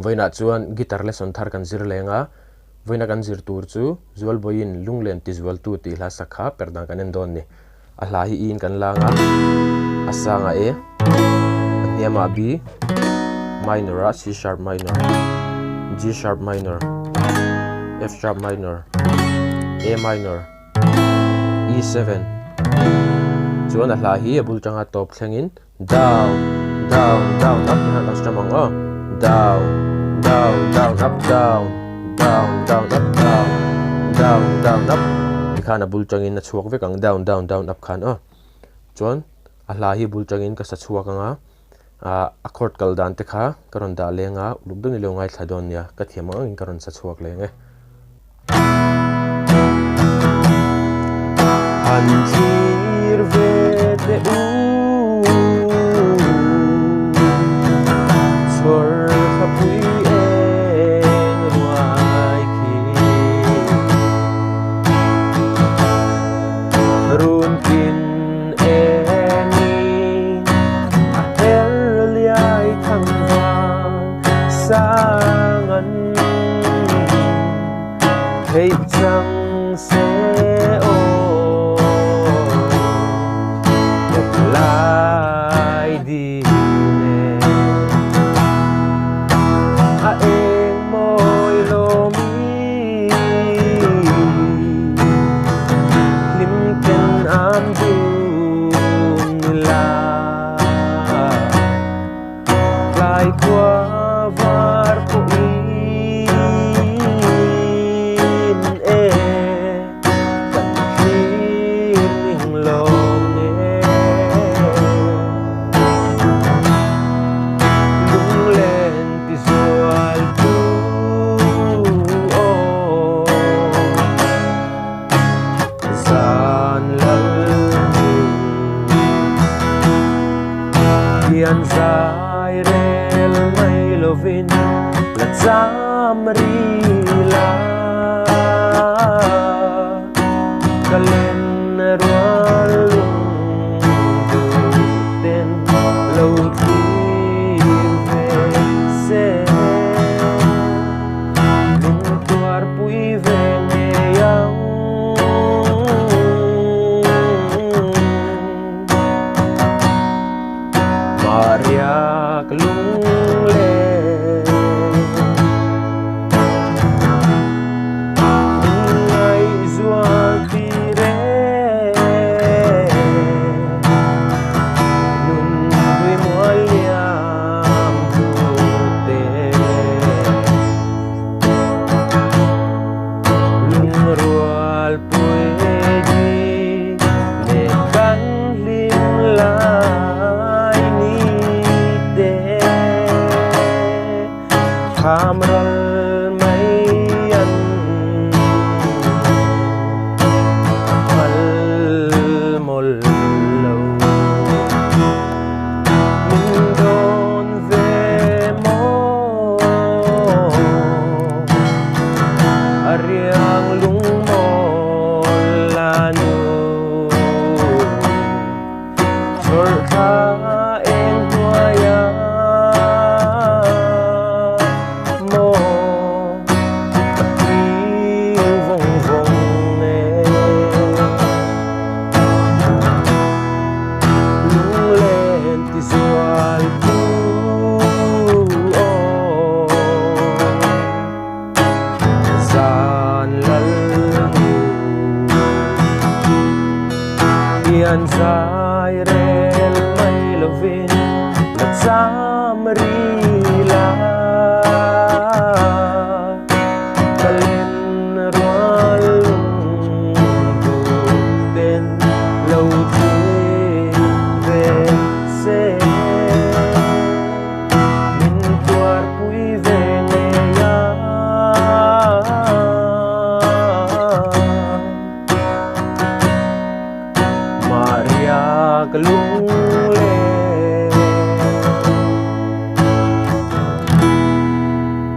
voina chuan guitar lesson thar kan zir lenga voina kan zir tur chu zual boin lunglen ti zual tu ti hla sakha perdang kan en don ni a hla hi in kan langa asanga e niama b minor a c sharp minor g sharp minor f sharp minor a minor e7 chuan a hla hi a bul tanga top thlengin down down down up na stramang down down down up down down down up down down down up ikhana bul tangin na chuak vekang down down down up khan chuan a hla hi bul tangin ka sa chuak anga a chord kal dan te kha karon da lenga uluk dun lo ngai thadon ya ka thiamang in karon sa chuak lenge antir vete chor khapui en ruai ki run kin eni herliai thangwang sangan hei chang se o lai di Yan zai rel mai lovin la zamrila kalen rualung den lo ti ve se min tuar pui ve ne yang Maria lung le ngai zual tire nun dui mual liam te lung rual pui di ne kan lim la Hamral mayan mal mollo min don ve mo ariang lung mo lanu surka en huaya Yan zai rel mai lovin